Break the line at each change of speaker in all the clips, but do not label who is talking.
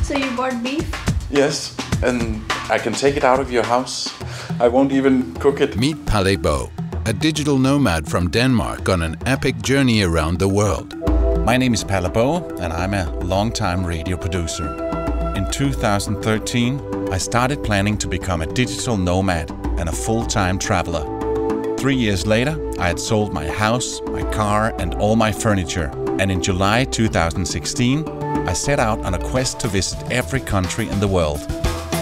So you bought beef?
Yes, and I can take it out of your house. I won't even cook it.
Meet Palle Bo, a digital nomad from Denmark on an epic journey around the world.
My name is Palle Bo, and I'm a long-time radio producer. In 2013, I started planning to become a digital nomad and a full-time traveler. 3 years later, I had sold my house, my car, and all my furniture. And in July 2016, I set out on a quest to visit every country in the world.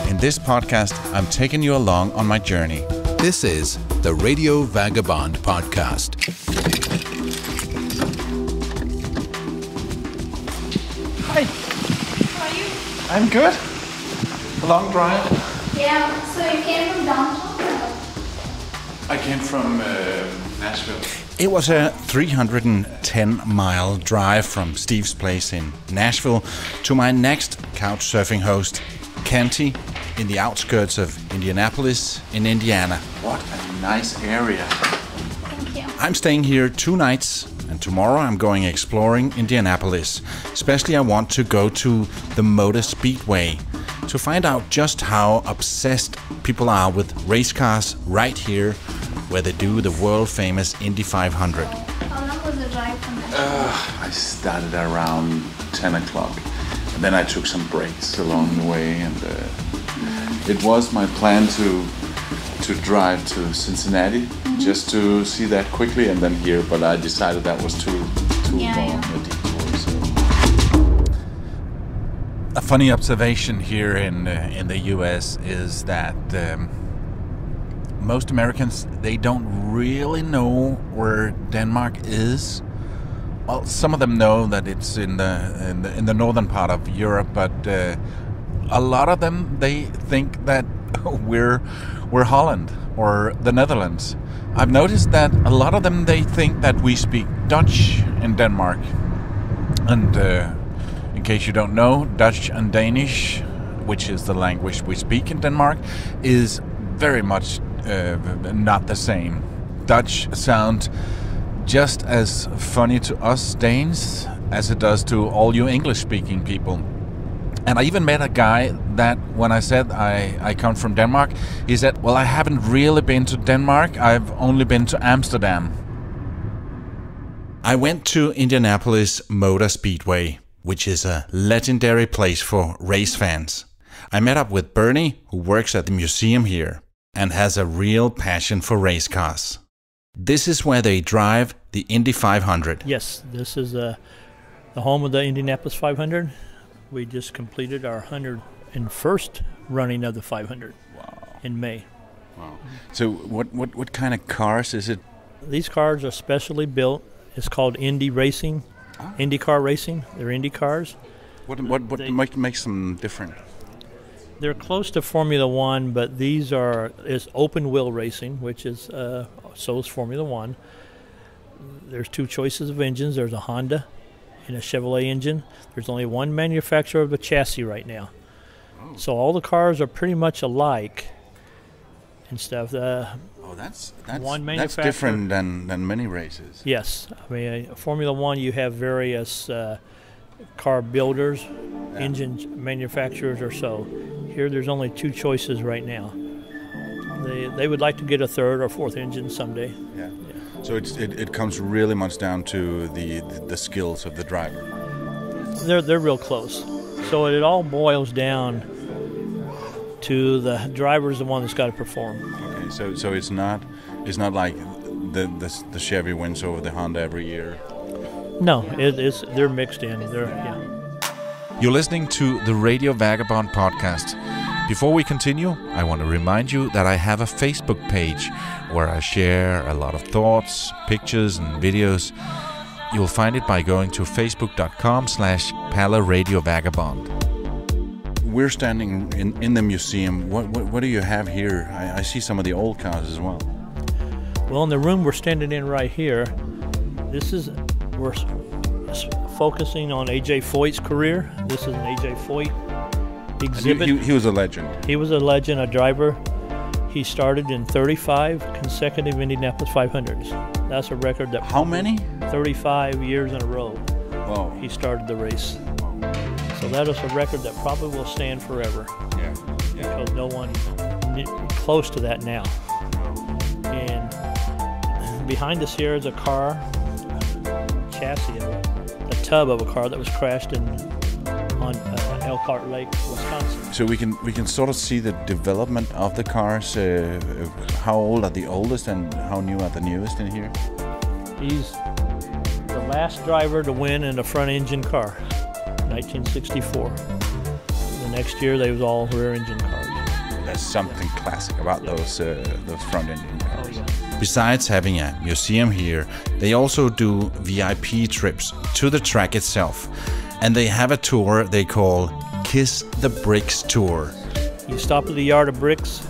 In this podcast, I'm taking you along on my journey.
This is the Radio Vagabond podcast.
Hi.
How are you?
I'm good. A long drive.
Yeah, so you came from downtown?
I came from Nashville.
It was a 310-mile drive from Steve's place in Nashville to my next couchsurfing host, Canty, in the outskirts of Indianapolis in Indiana.
What a nice area.
Thank you.
I'm staying here 2 nights, and tomorrow I'm going exploring Indianapolis. Especially I want to go to the Motor Speedway to find out just how obsessed people are with race cars right here, where they do the world-famous Indy 500.
How long was the drive from there?
I started around 10 o'clock. And then I took some breaks along the way. And it was my plan to drive to Cincinnati, just to see that quickly and then here. But I decided that was too long a detour. So.
A funny observation here in the U.S. is that most Americans, they don't really know where Denmark is. Well, some of them know that it's in the northern part of Europe, but a lot of them, they think that we're Holland or the Netherlands. I've noticed that a lot of them, they think that we speak Dutch in Denmark. And in case you don't know, Dutch and Danish, which is the language we speak in Denmark, is very much not the same. Dutch sounds just as funny to us Danes as it does to all you English-speaking people. And I even met a guy that when I said I come from Denmark, he said, well, I haven't really been to Denmark, I've only been to Amsterdam. I went to Indianapolis Motor Speedway, which is a legendary place for race fans. I met up with Bernie, who works at the museum here and has a real passion for race cars. This is where they drive the Indy 500.
Yes, this is the home of the Indianapolis 500. We just completed our 101st running of the 500 in May.
Wow. So what kind of cars is it?
These cars are specially built. It's called Indy Racing, IndyCar Racing. They're Indy cars.
What makes them different?
They're close to Formula One, but these is open wheel racing, which is so is Formula One. There's 2 choices of engines. There's a Honda and a Chevrolet engine. There's only one manufacturer of the chassis right now. Oh. So all the cars are pretty much alike and stuff.
That's
one manufacturer.
That's different than many races.
Yes. I mean, Formula One, you have various car builders, engine manufacturers or so. Here there's only 2 choices right now. They would like to get a 3rd or 4th engine someday.
Yeah. So it comes really much down to the skills of the driver.
They're real close. So it all boils down to the driver's the one that's got to perform.
Okay. So it's not like the Chevy wins over the Honda every year.
No, they're mixed in.
You're listening to the Radio Vagabond podcast. Before we continue, I want to remind you that I have a Facebook page where I share a lot of thoughts, pictures, and videos. You'll find it by going to facebook.com/Palle Radio Vagabond. We're standing in the museum. What do you have here? I see some of the old cars as well.
Well, in the room we're standing in right here, we're focusing on A.J. Foyt's career. This is an A.J. Foyt exhibit.
He was a legend.
He was a legend, a driver. He started in 35 consecutive Indianapolis 500s. That's a record that...
How many?
35 years in a row.
Wow.
He started the race. So that is a record that probably will stand forever.
Yeah.
Because no one close to that now. And behind us here is a car, chassis, a tub of a car that was crashed on Elkhart Lake, Wisconsin.
So we can sort of see the development of the cars. How old are the oldest and how new are the newest in here?
He's the last driver to win in a front engine car, 1964. The next year they was all rear engine cars.
There's something classic about those front engine cars.
Oh, yeah.
Besides having a museum here, they also do VIP trips to the track itself. And they have a tour they call Kiss the Bricks Tour.
You stop at the Yard of Bricks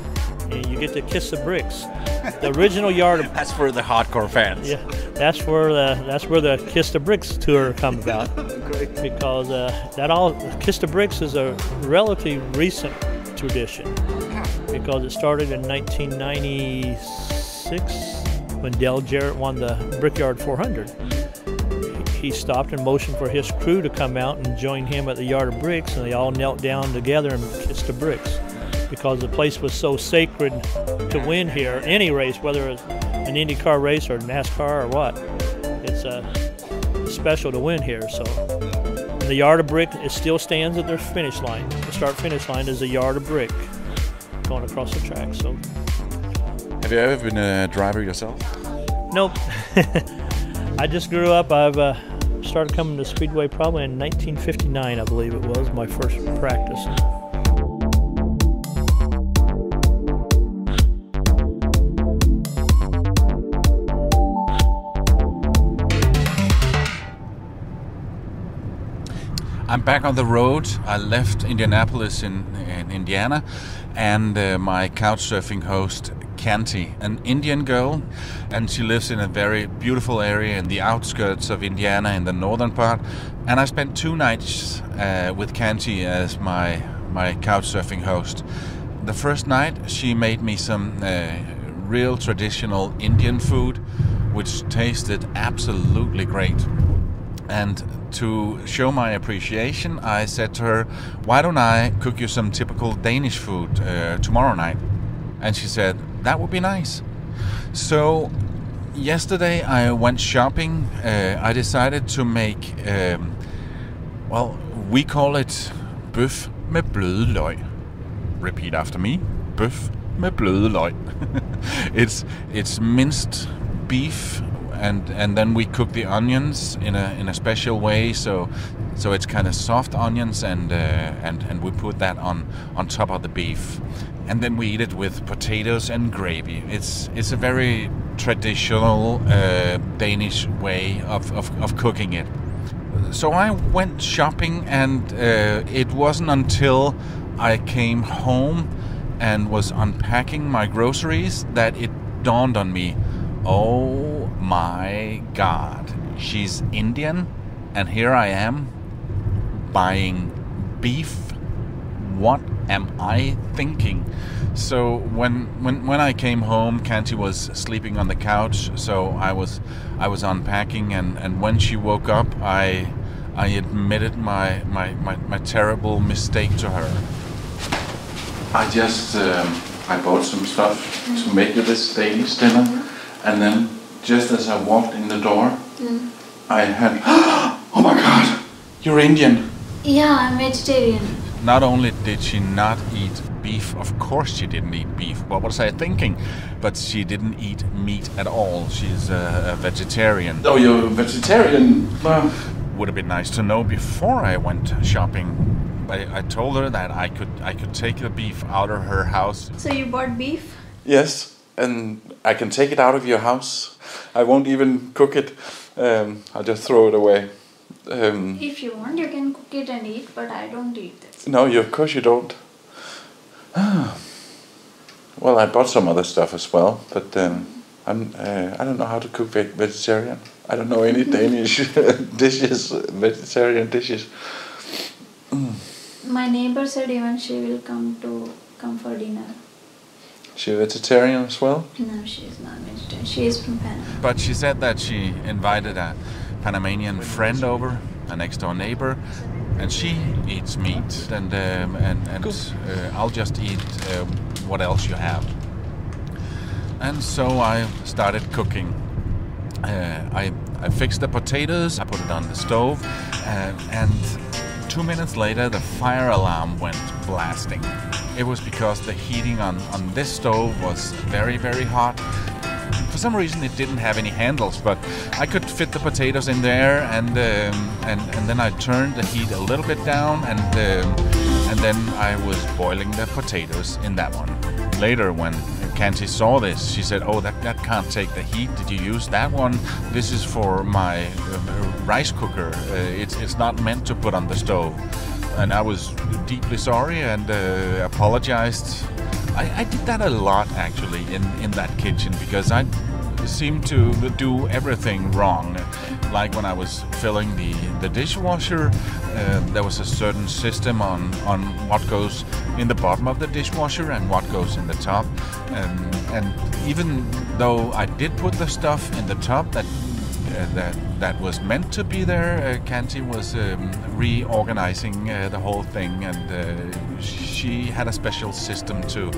and you get to kiss the bricks. The original Yard of...
That's for the hardcore fans.
Yeah, that's where the Kiss the Bricks tour come about. Because Kiss the Bricks is a relatively recent tradition. Because it started in 1996 when Dale Jarrett won the Brickyard 400. He stopped and motioned for his crew to come out and join him at the Yard of Bricks, and they all knelt down together and kissed the bricks. Because the place was so sacred to win here, any race, whether it's an IndyCar race or NASCAR or what, it's special to win here. So the Yard of Brick, it still stands at their finish line. The start-finish line is the Yard of Brick going across the track. So,
have you ever been a driver yourself?
Nope. I just grew up. I've started coming to Speedway probably in 1959, I believe it was, my first practice.
I'm back on the road. I left Indianapolis in Indiana, and my couchsurfing host, Kanti, an Indian girl, and she lives in a very beautiful area in the outskirts of Indiana in the northern part. And I spent 2 nights with Kanti as my couchsurfing host. The first night she made me some real traditional Indian food, which tasted absolutely great. And to show my appreciation, I said to her, why don't I cook you some typical Danish food tomorrow night? And she said, that would be nice. So yesterday I went shopping. I decided to make, we call it bøf med bløde løg. Repeat after me, bøf med bløde løg. It's minced beef, and then we cook the onions in a special way, so it's kind of soft onions, and we put that on top of the beef, and then we eat it with potatoes and gravy. It's a very traditional Danish way of cooking it. So I went shopping, and it wasn't until I came home and was unpacking my groceries that it dawned on me, oh my God, she's Indian, and here I am buying beef. What am I thinking? So when I came home, Kanti was sleeping on the couch, so I was unpacking, and when she woke up, I admitted my terrible mistake to her.
I just I bought some stuff to make you this Danish dinner, and then just as I walked in the door, I had, oh my God, you're Indian.
Yeah, I'm vegetarian.
Not only did she not eat beef, of course she didn't eat beef. What was I thinking? But she didn't eat meat at all. She's a vegetarian.
Oh, you're a vegetarian?
Would have been nice to know before I went shopping. I told her that I could take the beef out of her house.
So you bought beef?
Yes, and I can take it out of your house. I won't even cook it. I'll just throw it away.
If you want, you can cook it and eat, but I don't eat this.
No, of course you don't. Well, I bought some other stuff as well, but I don't know how to cook vegetarian. I don't know any Danish dishes, vegetarian dishes.
My neighbor said even she will come for dinner.
She vegetarian as well?
No, she is not vegetarian. She is from Panama.
But she said that she invited a Panamanian friend over, a next door neighbor, and she eats meat, and I'll just eat what else you have. And so I started cooking. I fixed the potatoes, I put it on the stove, and 2 minutes later the fire alarm went blasting. It was because the heating on this stove was very, very hot. For some reason it didn't have any handles, but I could fit the potatoes in there, and then I turned the heat a little bit down, and then I was boiling the potatoes in that one. Later, when Canty saw this, she said, "Oh, that can't take the heat. Did you use that one? This is for my rice cooker. It's not meant to put on the stove." And I was deeply sorry and apologized. I did that a lot, actually, in that kitchen, because I seemed to do everything wrong. Like when I was filling the dishwasher, there was a certain system on what goes in the bottom of the dishwasher and what goes in the top. And even though I did put the stuff in the top that was meant to be there, Canty was reorganizing the whole thing, and she had a special system to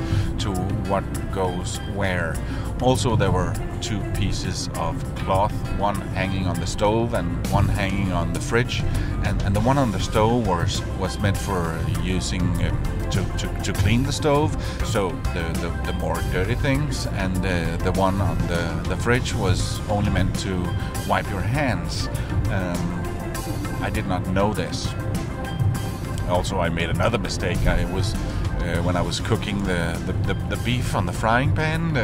what goes where. Also, there were 2 pieces of cloth, one hanging on the stove and one hanging on the fridge, and the one on the stove was meant for using to clean the stove, so the more dirty things, and the one on the fridge was only meant to wipe your hands. I did not know this. Also, I made another mistake. When I was cooking the beef on the frying pan,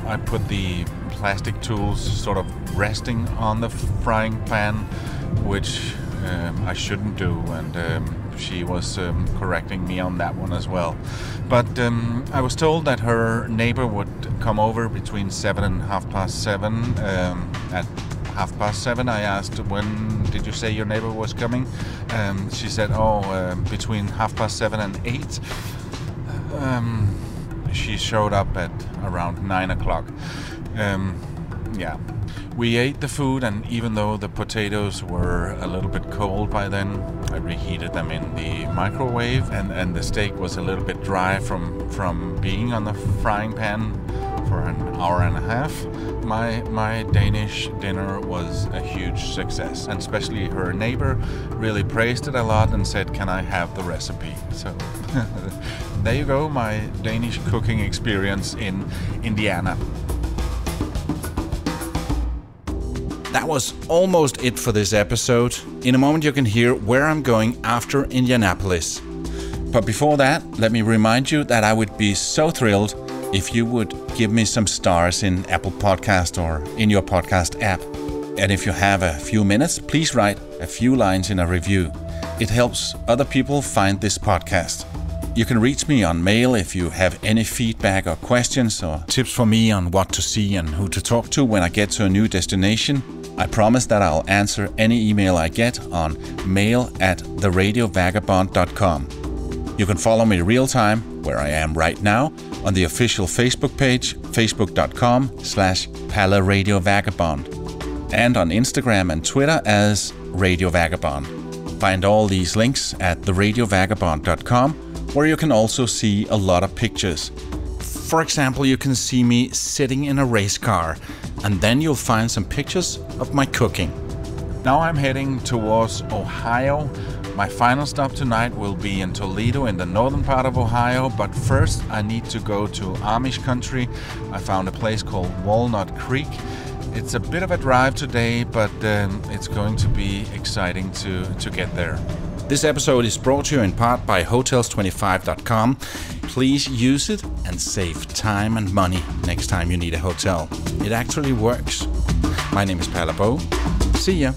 I put the plastic tools sort of resting on the frying pan, which I shouldn't do, and she was correcting me on that one as well. But I was told that her neighbor would come over between 7 and 7:30. At 7:30, I asked, "When did you say your neighbor was coming?" She said, between 7:30 and 8. She showed up at around 9 o'clock. Yeah. We ate the food, and even though the potatoes were a little bit cold by then, I reheated them in the microwave, and the steak was a little bit dry from being on the frying pan for an hour and a half. My Danish dinner was a huge success, and especially her neighbor really praised it a lot and said, "Can I have the recipe?" So there you go, my Danish cooking experience in Indiana.
That was almost it for this episode. In a moment you can hear where I'm going after Indianapolis. But before that, let me remind you that I would be so thrilled if you would give me some stars in Apple Podcast or in your podcast app. And if you have a few minutes, please write a few lines in a review. It helps other people find this podcast. You can reach me on mail if you have any feedback or questions or tips for me on what to see and who to talk to when I get to a new destination. I promise that I'll answer any email I get on mail@theradiovagabond.com. You can follow me real time, where I am right now, on the official Facebook page, facebook.com/PalaRadioVagabond, and on Instagram and Twitter as Radio Vagabond. Find all these links at theradiovagabond.com, where you can also see a lot of pictures. For example, you can see me sitting in a race car, and then you'll find some pictures of my cooking.
Now I'm heading towards Ohio. My final stop tonight will be in Toledo in the northern part of Ohio, but first I need to go to Amish country. I found a place called Walnut Creek. It's a bit of a drive today, but it's going to be exciting to get there.
This episode is brought to you in part by Hotels25.com. Please use it and save time and money next time you need a hotel. It actually works. My name is Pala Bo. See ya.